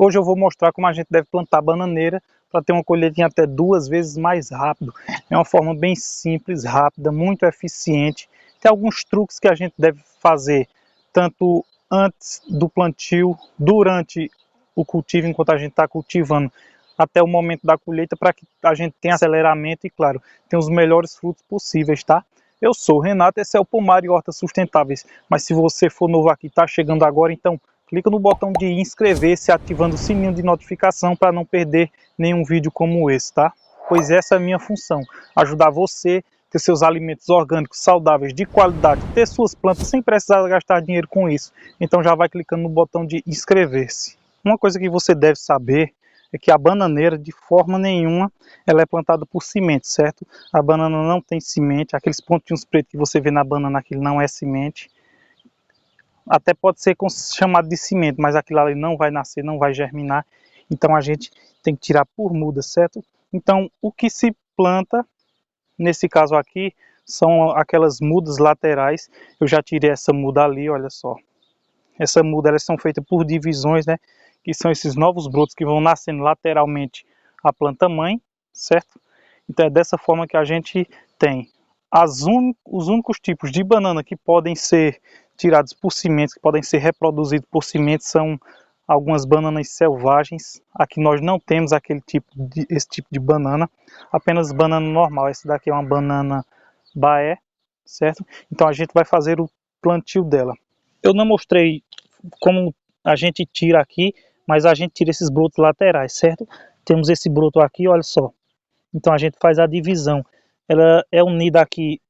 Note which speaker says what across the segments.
Speaker 1: Hoje eu vou mostrar como a gente deve plantar bananeira para ter uma colheita em até 2 vezes mais rápido. É uma forma bem simples, rápida, muito eficiente. Tem alguns truques que a gente deve fazer, tanto antes do plantio, durante o cultivo, enquanto a gente está cultivando, até o momento da colheita, para que a gente tenha aceleramento e, claro, tenha os melhores frutos possíveis, tá? Eu sou o Renato, esse é o Pomar e Hortas Sustentáveis. Mas se você for novo aqui, está chegando agora, então clica no botão de inscrever-se, ativando o sininho de notificação para não perder nenhum vídeo como esse, tá? Pois essa é a minha função, ajudar você a ter seus alimentos orgânicos, saudáveis, de qualidade, ter suas plantas sem precisar gastar dinheiro com isso. Então já vai clicando no botão de inscrever-se. Uma coisa que você deve saber é que a bananeira, de forma nenhuma, ela é plantada por semente, certo? A banana não tem semente, aqueles pontinhos pretos que você vê na banana, aquilo não é semente. Até pode ser chamado de semente, mas aquilo ali não vai nascer, não vai germinar. Então a gente tem que tirar por muda, certo? Então o que se planta, nesse caso aqui, são aquelas mudas laterais. Eu já tirei essa muda ali, olha só. Essa muda, elas são feitas por divisões, né? Que são esses novos brotos que vão nascendo lateralmente à planta mãe, certo? Então é dessa forma que a gente tem os únicos tipos de banana que podem ser tirados por sementes, que podem ser reproduzidos por sementes, são algumas bananas selvagens. Aqui nós não temos esse tipo de banana, apenas banana normal. Essa daqui é uma banana Baé, certo? Então a gente vai fazer o plantio dela. Eu não mostrei como a gente tira aqui, mas a gente tira esses brotos laterais, certo? Temos esse broto aqui, olha só. Então a gente faz a divisão. Ela é unida aqui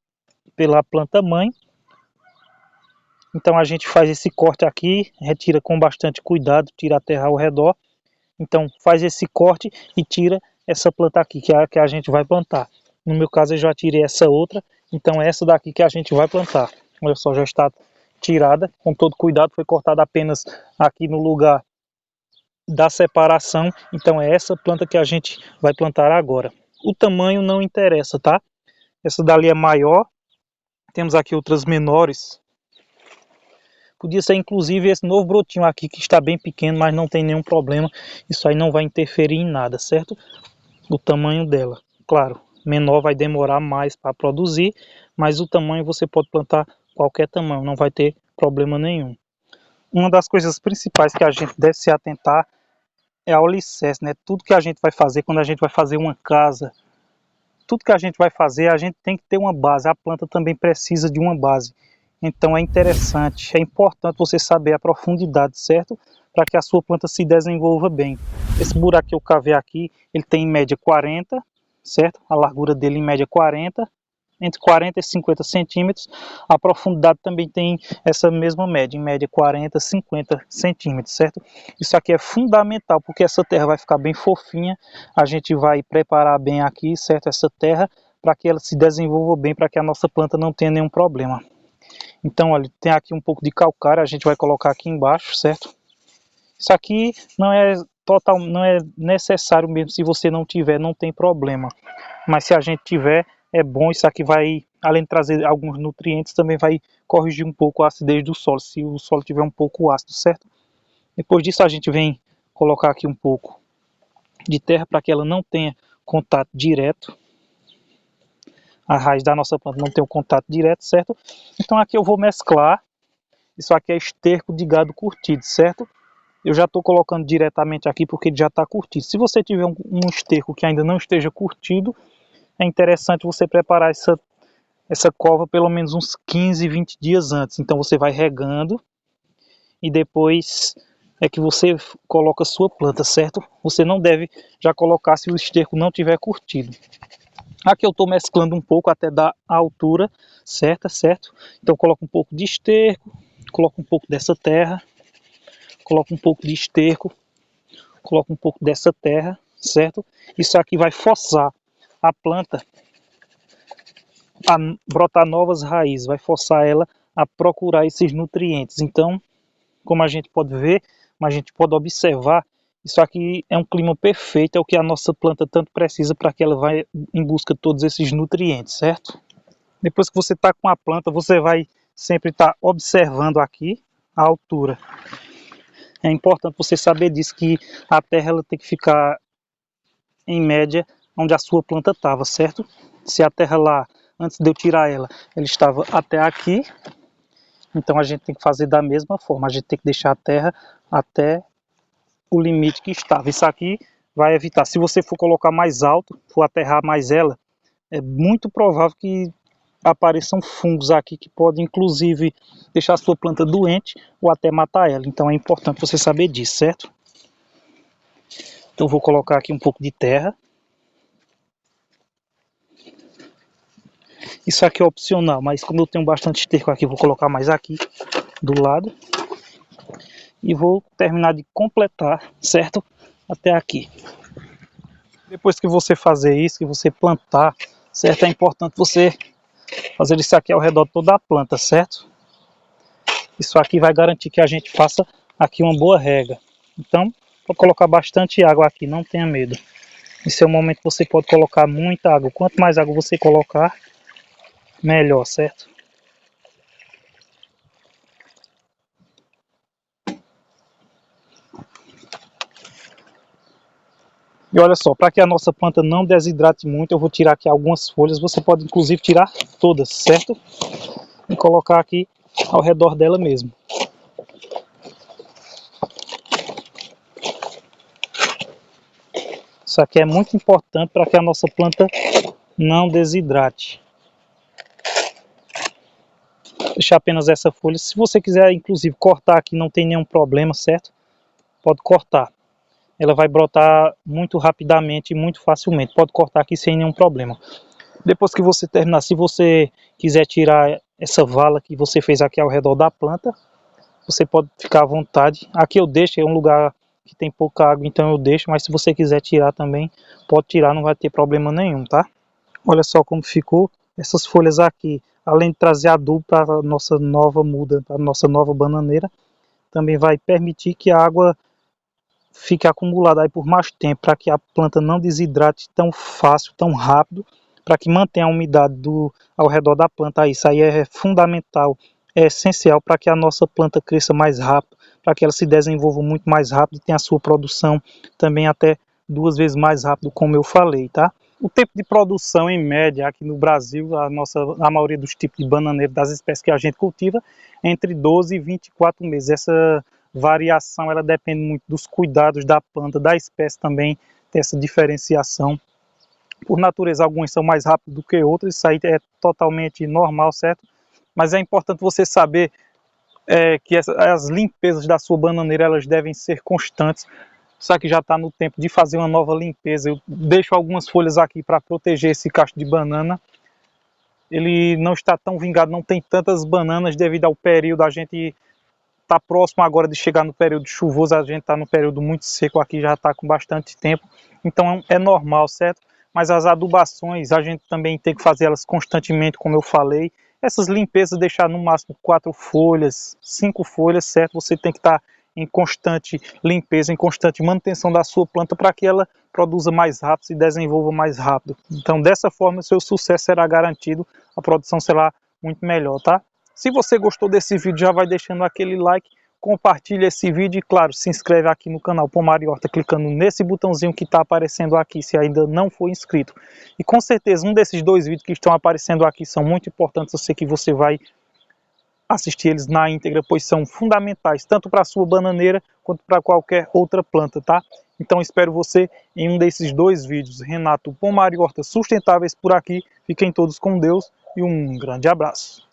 Speaker 1: pela planta mãe. Então a gente faz esse corte aqui, retira com bastante cuidado, tira a terra ao redor. Então faz esse corte e tira essa planta aqui, que é a que a gente vai plantar. No meu caso eu já tirei essa outra, então é essa daqui que a gente vai plantar. Olha só, já está tirada com todo cuidado, foi cortada apenas aqui no lugar da separação. Então é essa planta que a gente vai plantar agora. O tamanho não interessa, tá? Essa dali é maior, temos aqui outras menores. Podia ser inclusive esse novo brotinho aqui que está bem pequeno, mas não tem nenhum problema. Isso aí não vai interferir em nada, certo? O tamanho dela, claro, menor vai demorar mais para produzir, mas o tamanho você pode plantar qualquer tamanho, não vai ter problema nenhum. Uma das coisas principais que a gente deve se atentar é ao alicerce, né? Tudo que a gente vai fazer, quando a gente vai fazer uma casa, tudo que a gente vai fazer, a gente tem que ter uma base. A planta também precisa de uma base. Então é interessante, é importante você saber a profundidade, certo? Para que a sua planta se desenvolva bem. Esse buraco que eu cavei aqui, ele tem em média 40, certo? A largura dele em média 40, entre 40 e 50 centímetros. A profundidade também tem essa mesma média, em média 40, 50 centímetros, certo? Isso aqui é fundamental, porque essa terra vai ficar bem fofinha. A gente vai preparar bem aqui, certo? Essa terra, para que ela se desenvolva bem, para que a nossa planta não tenha nenhum problema. Então, olha, tem aqui um pouco de calcário, a gente vai colocar aqui embaixo, certo? Isso aqui não é necessário mesmo, se você não tiver, não tem problema. Mas se a gente tiver, é bom. Isso aqui vai, além de trazer alguns nutrientes, também vai corrigir um pouco a acidez do solo, se o solo tiver um pouco ácido, certo? Depois disso a gente vem colocar aqui um pouco de terra para que ela não tenha contato direto. A raiz da nossa planta não tem um contato direto, certo? Então aqui eu vou mesclar. Isso aqui é esterco de gado curtido, certo? Eu já estou colocando diretamente aqui porque ele já está curtido. Se você tiver um esterco que ainda não esteja curtido, é interessante você preparar essa cova pelo menos uns 15, 20 dias antes. Então você vai regando e depois é que você coloca a sua planta, certo? Você não deve já colocar se o esterco não tiver curtido. Aqui eu estou mesclando um pouco até dar a altura certa, certo? Então coloco um pouco de esterco, coloco um pouco dessa terra, coloco um pouco de esterco, coloco um pouco dessa terra, certo? Isso aqui vai forçar a planta a brotar novas raízes, vai forçar ela a procurar esses nutrientes. Então, como a gente pode ver, a gente pode observar, isso aqui é um clima perfeito, é o que a nossa planta tanto precisa para que ela vá em busca de todos esses nutrientes, certo? Depois que você está com a planta, você vai sempre estar observando aqui a altura. É importante você saber disso, que a terra ela tem que ficar em média onde a sua planta estava, certo? Se a terra lá, antes de eu tirar ela, ela estava até aqui, então a gente tem que fazer da mesma forma, a gente tem que deixar a terra até o limite que estava. Isso aqui vai evitar, se você for colocar mais alto, for aterrar mais ela, é muito provável que apareçam fungos aqui que podem inclusive deixar a sua planta doente ou até matar ela. Então é importante você saber disso, certo? Então vou colocar aqui um pouco de terra. Isso aqui é opcional, mas como eu tenho bastante esterco aqui, vou colocar mais aqui do lado. E vou terminar de completar, certo? Até aqui. Depois que você fazer isso, que você plantar, certo? É importante você fazer isso aqui ao redor de toda a planta, certo? Isso aqui vai garantir que a gente faça aqui uma boa rega. Então, vou colocar bastante água aqui, não tenha medo. Nesse momento você pode colocar muita água. Quanto mais água você colocar, melhor, certo? E olha só, para que a nossa planta não desidrate muito, eu vou tirar aqui algumas folhas. Você pode inclusive tirar todas, certo? E colocar aqui ao redor dela mesmo. Isso aqui é muito importante para que a nossa planta não desidrate. Deixar apenas essa folha. Se você quiser inclusive cortar aqui, não tem nenhum problema, certo? Pode cortar. Ela vai brotar muito rapidamente e muito facilmente. Pode cortar aqui sem nenhum problema. Depois que você terminar, se você quiser tirar essa vala que você fez aqui ao redor da planta, você pode ficar à vontade. Aqui eu deixo, é um lugar que tem pouca água, então eu deixo, mas se você quiser tirar também, pode tirar, não vai ter problema nenhum, tá? Olha só como ficou essas folhas aqui, além de trazer adubo para a nossa nova muda, para a nossa nova bananeira, também vai permitir que a água fique acumulada aí por mais tempo, para que a planta não desidrate tão fácil, tão rápido, para que mantenha a umidade ao redor da planta. Isso aí é fundamental, é essencial para que a nossa planta cresça mais rápido, para que ela se desenvolva muito mais rápido e tenha a sua produção também até 2 vezes mais rápido, como eu falei, tá? O tempo de produção, em média, aqui no Brasil, a maioria dos tipos de bananeiro, das espécies que a gente cultiva, é entre 12 e 24 meses. Essa variação ela depende muito dos cuidados da planta, da espécie também, tem essa diferenciação. Por natureza, algumas são mais rápidas do que outras, isso aí é totalmente normal, certo? Mas é importante você saber que as limpezas da sua bananeira elas devem ser constantes. Isso aqui já está no tempo de fazer uma nova limpeza. Eu deixo algumas folhas aqui para proteger esse cacho de banana. Ele não está tão vingado, não tem tantas bananas devido ao período. A gente está próximo agora de chegar no período chuvoso, a gente está no período muito seco aqui, já está com bastante tempo. Então é normal, certo? Mas as adubações a gente também tem que fazer elas constantemente, como eu falei. Essas limpezas, deixar no máximo 4 folhas, 5 folhas, certo? Você tem que estar em constante limpeza, em constante manutenção da sua planta para que ela produza mais rápido, se desenvolva mais rápido. Então dessa forma o seu sucesso será garantido, a produção será muito melhor, tá? Se você gostou desse vídeo, já vai deixando aquele like, compartilha esse vídeo e, claro, se inscreve aqui no canal Pomar e Horta, clicando nesse botãozinho que está aparecendo aqui, se ainda não for inscrito. E com certeza, um desses 2 vídeos que estão aparecendo aqui são muito importantes, eu sei que você vai assistir eles na íntegra, pois são fundamentais, tanto para a sua bananeira, quanto para qualquer outra planta, tá? Então espero você em um desses 2 vídeos. Renato Pomar e Horta Sustentáveis por aqui. Fiquem todos com Deus e um grande abraço.